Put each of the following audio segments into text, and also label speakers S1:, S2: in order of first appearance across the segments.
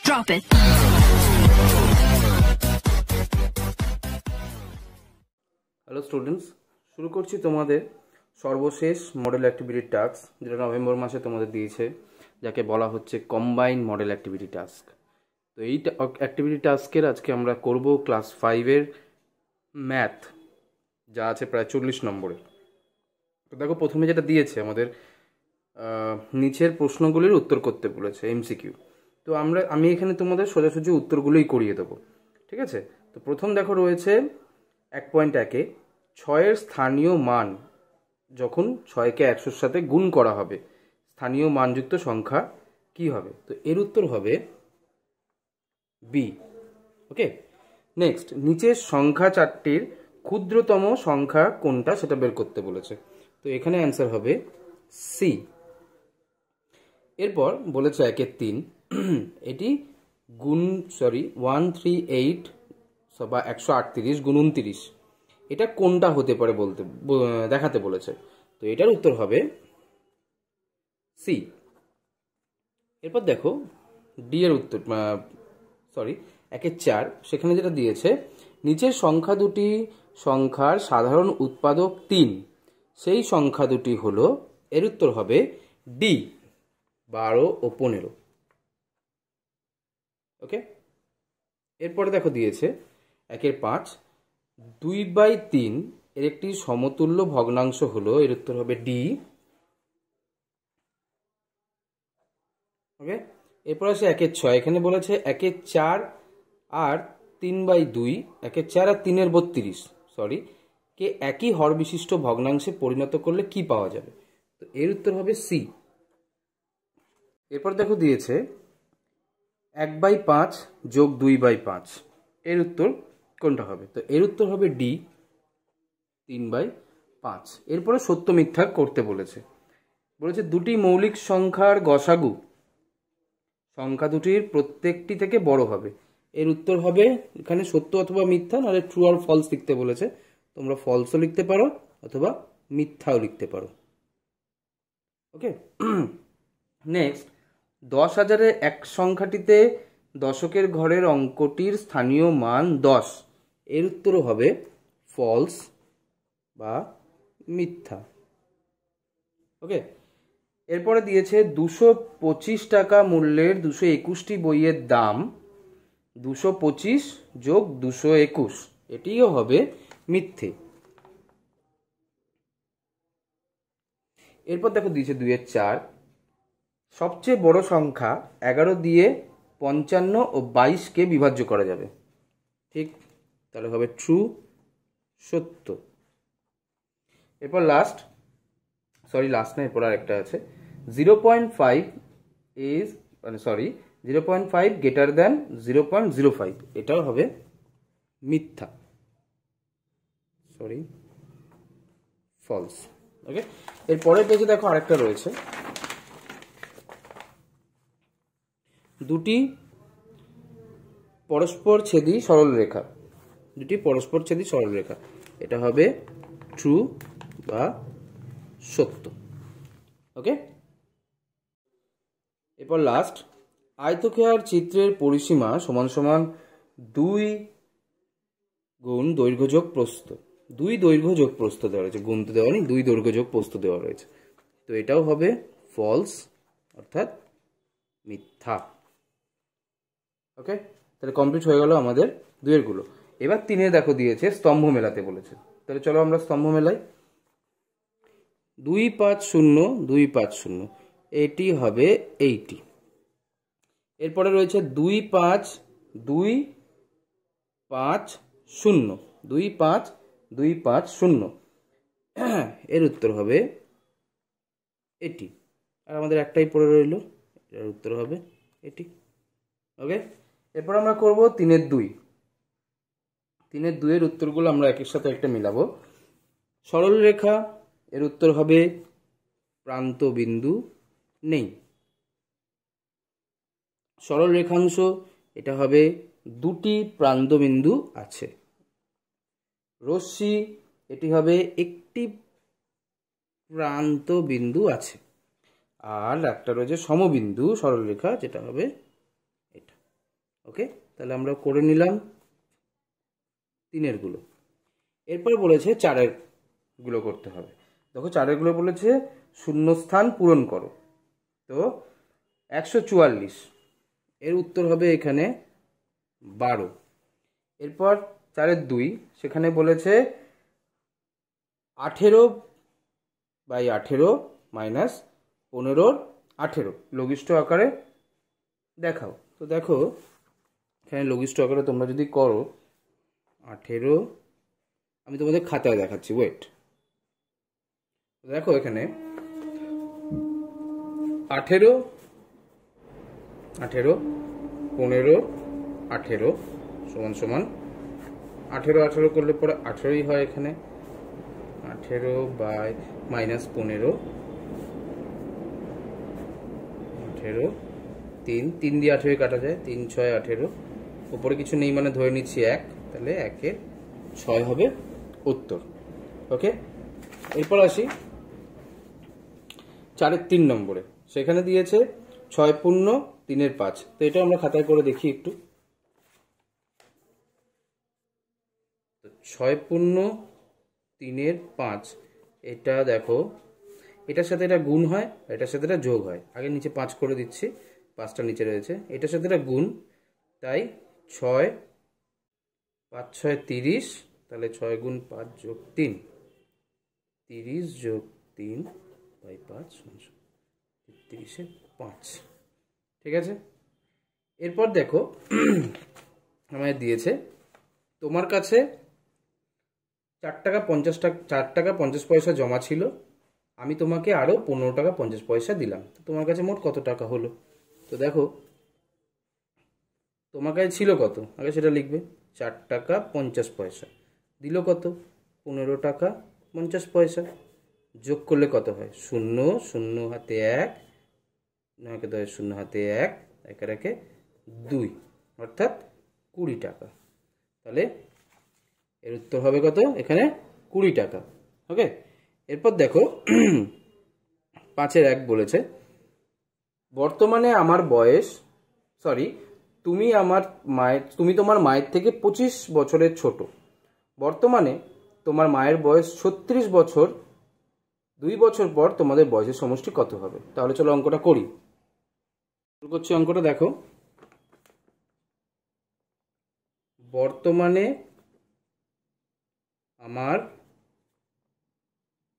S1: Drop it.
S2: Hello students, শুরু করছি তোমাদের সর্বশেষ মডেল অ্যাক্টিভিটি টাস্ক, যেটা নভেম্বর মাসে তোমাদের দিয়েছে, যাকে বলা হচ্ছে কম্বাইন্ড মডেল অ্যাক্টিভিটি টাস্ক। তো এই অ্যাক্টিভিটি টাস্কের আজকে আমরা করব ক্লাস 5-এর ম্যাথ, যা আছে প্রায় 40 নম্বরের। তো দেখো, প্রথমে যেটা দিয়েছে আমাদের নিচের প্রশ্নগুলির উত্তর করতে বলেছে, এমসিকিউ। তো আমি এখানে তোমাদের সোজাসুজি উত্তরগুলোই করিয়ে দেবো, ঠিক আছে? তো প্রথম দেখো রয়েছে 1.1-এ 6-এর স্থানীয় মান যখন 6কে 100-র সাথে গুণ করা হবে, স্থানীয় মানযুক্ত সংখ্যা কি হবে? তো এর উত্তর হবে বি। ওকে, নেক্সট, নিচের সংখ্যা চারটির ক্ষুদ্রতম সংখ্যা কোনটা সেটা বের করতে বলেছে। তো এখানে অ্যান্সার হবে সি। এরপর বলেছে 1-এর 3, এটি 138 বা 138 গুণ 29, এটা কোনটা হতে পারে দেখাতে বলেছে। তো এটার উত্তর হবে সি। এরপর দেখো ডি এর উত্তর, 1-এর 4, সেখানে যেটা দিয়েছে, নিচের সংখ্যা দুটি সংখ্যার সাধারণ উৎপাদক 3, সেই সংখ্যা দুটি হলো, এর উত্তর হবে ডি, 12 ও 15। ওকে, এরপরে দেখো দিয়েছে 1-এর 5, 2/3 এর একটি সমতুল্য ভগ্নাংশ হলো, এর উত্তর হবে ডি। ওকে, এরপর আসে 1-এর 6, এখানে বলেছে 1-এর 4 আর 3/2, 1-এর 4 আর 3-এর 32 কে একই হর বিশিষ্ট ভগ্নাংশে পরিণত করলে কি পাওয়া যাবে? তো এর উত্তর হবে সি। এরপর দেখো দিয়েছে 1/5 যোগ 2/5, এর উত্তর কোনটা হবে? তো এর উত্তর হবে ডি, 3/5। এরপরে সত্য মিথ্যা করতে বলেছে। দুটি মৌলিক সংখ্যার গসাগু সংখ্যা দুটির প্রত্যেকটি থেকে বড় হবে, এর উত্তর হবে এখানে সত্য অথবা মিথ্যা, নাহলে ট্রু আর ফলস লিখতে বলেছে। তোমরা ফলসও লিখতে পারো অথবা মিথ্যাও লিখতে পারো। ওকে, নেক্সট, 10,000-এর এক সংখ্যাটিতে দশকের ঘরের অঙ্কটির স্থানীয় মান 10, এর উত্তরও হবে ফলস বা মিথ্যা। ওকে, এরপরে দিয়েছে 225 টাকা মূল্যের 221টি বইয়ের দাম 225 যোগ 221, এটিও হবে মিথ্যে। এরপর দেখো দিয়েছে 2-এর 4, সবচেয়ে বড় সংখ্যা 11 দিয়ে 55 ও 22কে বিভাজ্য করা যাবে, ঠিক, তাহলে হবে ট্রু, সত্য। এরপর লাস্ট না, এরপর আর একটা আছে, 0.5 গ্রেটার দ্যান 0.05, এটাও হবে মিথ্যা, ফলস। ওকে, এর পরের পেজে দেখো আরেকটা রয়েছে, দুটি পরস্পর ছেদি সরল রেখা, এটা হবে ট্রু বা সত্য। ওকে, এরপর লাস্ট, আয়তক্ষেত্রাকার চিত্রের পরিসীমা সমান সমান 2 গুণ দৈর্ঘ্য যোগ প্রস্থ, 2 দৈর্ঘ্য যোগ প্রস্থ দেওয়া রয়েছে, গুণ তো দেওয়া নেই, 2 দৈর্ঘ্য যোগ প্রস্থ দেওয়া রয়েছে। তো এটাও হবে ফলস, অর্থাৎ মিথ্যা। ওকে, তাহলে কমপ্লিট হয়ে গেল আমাদের 2-এর গুলো। এবার 3-এ দেখো দিয়েছে স্তম্ভ মেলাতে বলেছে। তাহলে চলো আমরা স্তম্ভ মেলাই। 250 250, এটি হবে 80। এরপরে রয়েছে 25250, এর উত্তর হবে এটি। আর আমাদের একটাই পড়ে রইল, এর উত্তর হবে এটি। ওকে, এরপর আমরা করব 3-এর 2। 3-এর 2-এর উত্তরগুলো আমরা একের সাথে একটা মিলাবো। সরল রেখা, এর উত্তর হবে প্রান্ত বিন্দু নেই। সরল রেখাংশ, এটা হবে দুটি প্রান্ত বিন্দু আছে। রশ্মি, এটি হবে একটি প্রান্ত বিন্দু আছে। আর একটা রয়েছে সমবিন্দু সরলরেখা, যেটা হবে এটা। ওকে, তাহলে আমরা করে নিলাম 3-এর গুলো। এরপর বলেছে 4-এর গুলো করতে হবে। দেখো 4-এর গুলো বলেছে শূন্যস্থান পূরণ করো। তো 144, এর উত্তর হবে এখানে 12। এরপর 4-এর 2, সেখানে বলেছে 18/18 মাইনাস 15/18 লঘিষ্ঠ আকারে দেখাও। তো দেখো এখানে লঘিষ্ঠ আকারে তোমরা যদি করো 18, আমি তোমাদের খাতায় দেখাচ্ছি, ওয়েট। দেখো এখানে 18, 15, 18 সমান সমান 18 করলে পরে 18ই হয় এখানে। 18 বাই মাইনাস 15, 18, 3 দিয়ে 18 কাটা যায়, 3 6 18, উপরে কিছু নেই মানে ধরে নিচ্ছি 1, তাহলে 1-এর 6 হবে উত্তর। ওকে, এরপর আসি 4-এর 3 নম্বরে, সেখানে দিয়েছে 6 পূর্ণ 3-এর 5। তো এটা আমরা খাতায় করে দেখি একটু। 6 পূর্ণ 3-এর 5, এটা দেখো এটার সাথে এটা গুণ হয়, এটার সাথে এটা যোগ হয়। আগে নিচে 5 করে দিচ্ছি, 5টা নিচে রয়েছে, এটার সাথে এটা গুণ, তাই 6 5 6 30, তাহলে 6 গুণ 5 যোগ 3, 30 যোগ 3 বাই 5 30-এর 5। ঠিক আছে, এরপর দেখো আমায় দিয়েছে তোমার কাছে 4 টাকা 50 পয়সা জমা ছিল, আমি তোমাকে আরো 15 টাকা 50 পয়সা দিলাম। তো তোমার কাছে মোট কত টাকা হলো? তো দেখো তোমার কাছে ছিল কত, আগে সেটা লিখবে। 4 টাকা 50 পয়সা, দিল কত? 15 টাকা 50 পয়সা। যোগ করলে কত হয়? 0 0 হাতে 1, 9 কে 10 0 হাতে 1, 1 রেখে 2, অর্থাৎ 20 টাকা। তাহলে এর উত্তর হবে কত? এখানে 20 টাকা। ওকে, এরপর দেখো 5-এর 1 বলেছে বর্তমানে আমার বয়স, তুমি তোমার মায়ের থেকে 25 বছরের ছোট। বর্তমানে তোমার মায়ের বয়স 36 বছর, 2 বছর পর তোমাদের বয়সের সমষ্টি কত হবে? তাহলে চলো অঙ্কটা করি। শুরু করছি অঙ্কটা। দেখো বর্তমানে আমার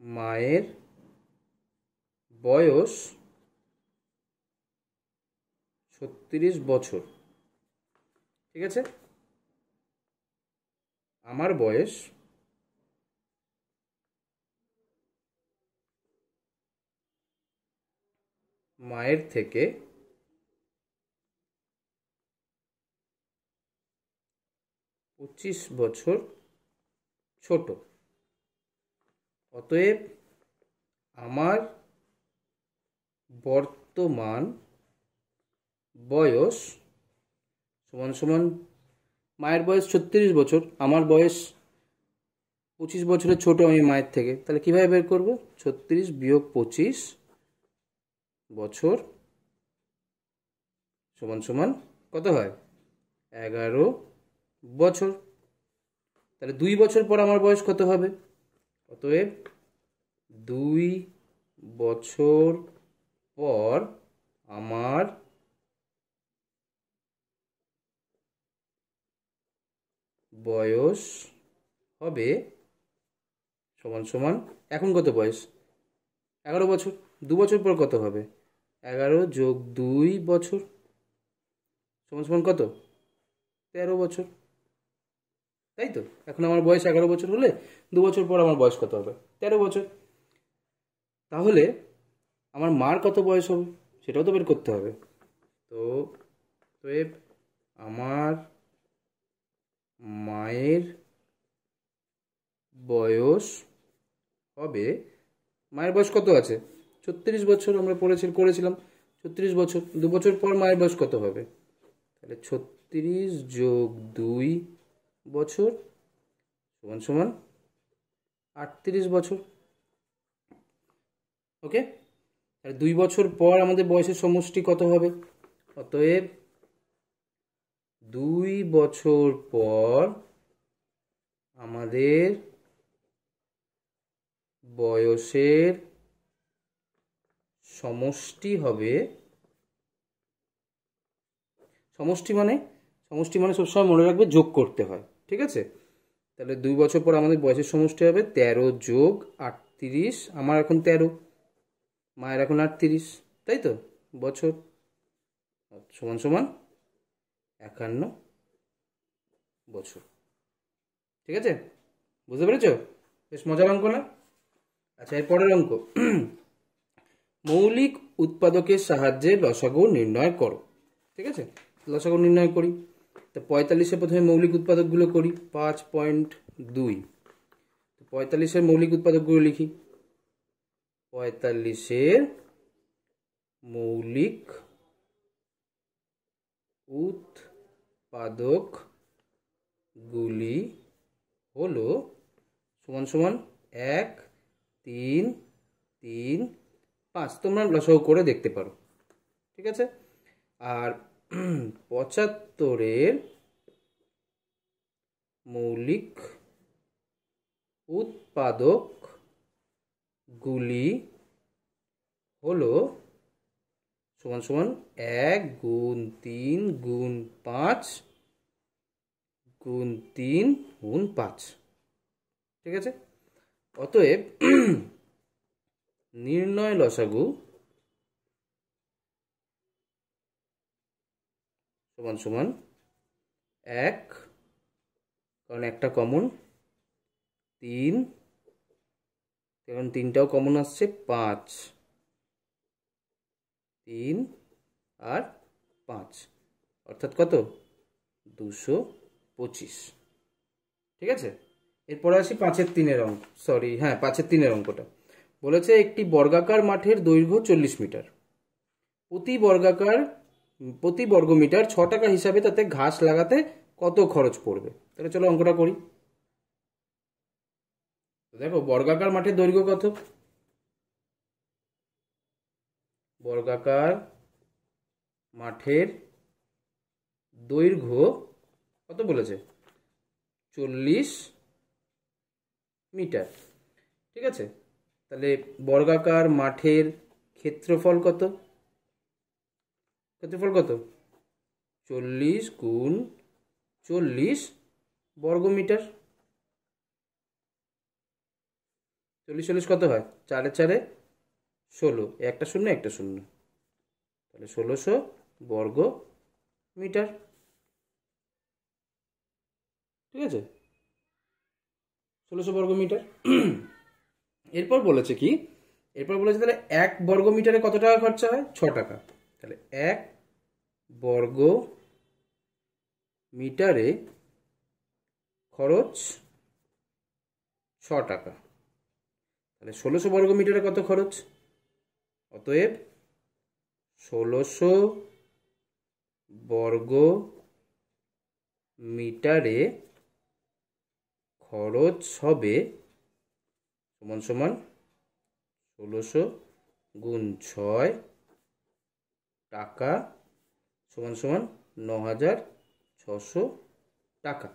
S2: মায়ের বয়স 36 বছর। ঠিক আছে, আমার বয়স মায়ের থেকে 25 বছর ছোট। অতএব আমার বর্তমান বয়স সমান সমান, মায়ের বয়স 36 বছর, আমার বয়স 25 বছরের ছোট আমি মায়ের থেকে, তাহলে কিভাবে বের করব? 36 বিয়োগ 25 বছর সমান সমান কত হয়? 11 বছর। তাহলে 2 বছর পর আমার বয়স কত হবে? অতএব 2 বছর পর আমার বয়স হবে সমান সমান, এখন কত বয়স? 11 বছর। 2 বছর পর কত হবে? 11 যোগ 2 বছর সমান সমান কত? 13 বছর। তাই তো, এখন আমার বয়স 11 বছর হলে 2 বছর পর আমার বয়স কত হবে? 13 বছর। তাহলে আমার মার কত বয়স হবে সেটাও তো বের করতে হবে। তো আমার মায়ের বয়স হবে, মায়ের বয়স কত আছে? 36 বছর, আমরা করেছিলাম 36 বছর। 2 বছর পর মায়ের বয়স কত হবে? তাহলে 36 যোগ 2 বছর সমান সমান 38 বছর। ওকে, তাহলে 2 বছর পর আমাদের বয়সের সমষ্টি কত হবে? অতএব 2 বছর পর আমাদের বয়সের সমষ্টি হবে, সমষ্টি মানে সবসময় মনে রাখবে যোগ করতে হয়, ঠিক আছে? তাহলে 2 বছর পর আমাদের বয়সের সমষ্টি হবে 13 যোগ 38, আমার এখন 13, মায়ের এখন 38, তাই তো, বছর সমান সমান 51 বছর। ঠিক আছে, বুঝতে পেরেছ? বেশ মজার অঙ্ক না? আচ্ছা, এর পরের অঙ্ক, মৌলিক উৎপাদকের সাহায্যে লসাগু নির্ণয় করো। ঠিক আছে, লসাগু নির্ণয় করি। তো 45-এ প্রথমে মৌলিক উৎপাদকগুলো করি, 5.2। 45-এর মৌলিক উৎপাদকগুলো লিখি। 45-এর মৌলিক উৎপাদকগুলি হলো সমান সমান 1, 3, 3, 5। তোমরা লসাগু করে দেখতে পারো, ঠিক আছে? আর 75-এর মৌলিক উৎপাদকগুলি হলো সমান সমান 1 গুণ 3 গুণ 5 গুণ 3 গুণ 5। ঠিক আছে, অতএব নির্ণয় লসাগু সমান সমান 1, কারণ একটা কমন, 3, কারণ 3টাও কমন আসছে, 5, 3 আর 5, অর্থাৎ কত? 225। ঠিক আছে, এরপরে আসি 5-3-এর অঙ্ক, সরি, হ্যাঁ 5-3-এর অঙ্কটা বলেছে একটি বর্গাকার মাঠের দৈর্ঘ্য 40 মিটার, প্রতি বর্গ মিটার 6 টাকা হিসাবে তাতে ঘাস লাগাতে কত খরচ পড়বে? তাহলে চলো অঙ্কটা করি। দেখো, বর্গাকার মাঠের দৈর্ঘ্য কত? বর্গাকার মাঠের দৈর্ঘ্য কত বলেছে? 40 মিটার। ঠিক আছে, তাহলে বর্গাকার মাঠের ক্ষেত্রফল কত? 40 গুণ 40 বর্গমিটার। 40 কত হয়? 4 4 16, একটা শূন্য একটা শূন্য, তাহলে 1600 বর্গ মিটার। ঠিক আছে, 1600 বর্গ মিটার। এরপর বলেছে কি? এরপর বলেছে তাহলে 1 বর্গ মিটারে কত টাকা খরচা হয়? 6 টাকা। তাহলে 1 বর্গ মিটারে খরচ 6 টাকা। তাহলে 1600 বর্গ মিটারে কত খরচ? অতএব 1600 বর্গ মিটারে খরচ হবে সমান সমান 1600 গুণ 6 টাকা সমান সমান 9600 টাকা।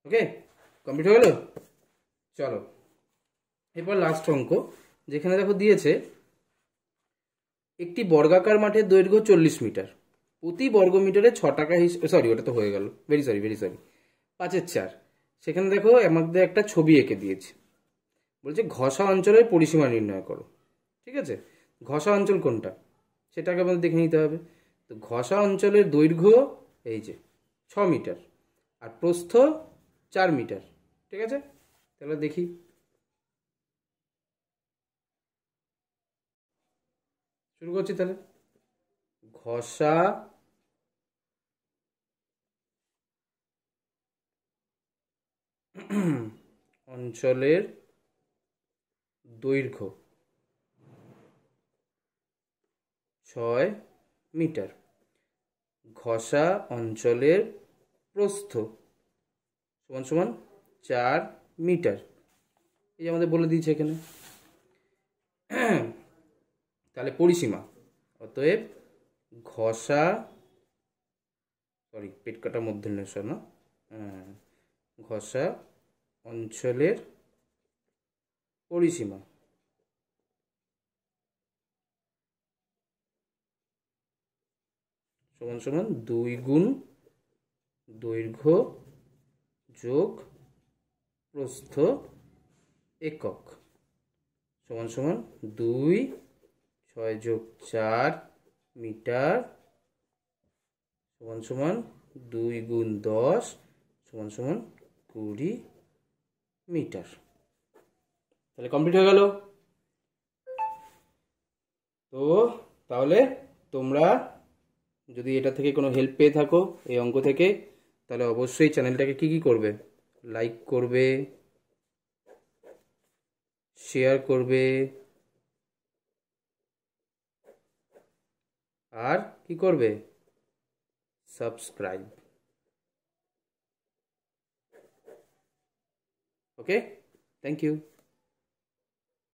S2: ওকে, কমপ্লিট হয়ে গেল। চলো এরপর লাস্ট অঙ্ক, যেখানে দেখো দিয়েছে একটি বর্গাকার মাঠের দৈর্ঘ্য 40 মিটার, প্রতি বর্গ মিটারে 6 টাকা হিসেবে, সরি ওটা তো হয়ে গেল, ভেরি সরি 5-4। সেখানে দেখো আমাদের একটা ছবি এঁকে দিয়েছে, বলছে ঘষা অঞ্চলের পরিসীমা নির্ণয় করো। ঠিক আছে, ঘষা অঞ্চল কোনটা সেটাকে আমাদের দেখে নিতে হবে। তো ঘষা অঞ্চলের দৈর্ঘ্য এই যে 6 মিটার আর প্রস্থ 4 মিটার। ঠিক আছে, তাহলে দেখি। শুরু করছি তাহলে। ঘষা অঞ্চলের দৈর্ঘ্য 6 মিটার, ঘষা অঞ্চলের প্রস্থ সমান সমান 4 মিটার। এই যে আমাদের বলে দিয়েছে এখানে। তাহলে পরিসীমা, অতএব ঘষা সরি পেট কাটা মূর্ধন্য স না, হ্যাঁ, ঘষা অঞ্চলের পরিসীমা সমান সমান 2 গুণ দৈর্ঘ্য যোগ প্রস্থ একক সমান সমান 2 6 যোগ 4 মিটার সমান সমান 2 গুণ 10 সমান সমান 20 মিটার। তাহলে কমপ্লিট হয়ে গেল। তো তাহলে তোমরা যদি এটা থেকে কোনো হেল্প পেয়ে থাকো এই অঙ্ক থেকে, তাহলে অবশ্যই চ্যানেলটাকে কি করবে, লাইক করবে, শেয়ার করবে, আর কি করবে, সাবস্ক্রাইব। Okay, thank you.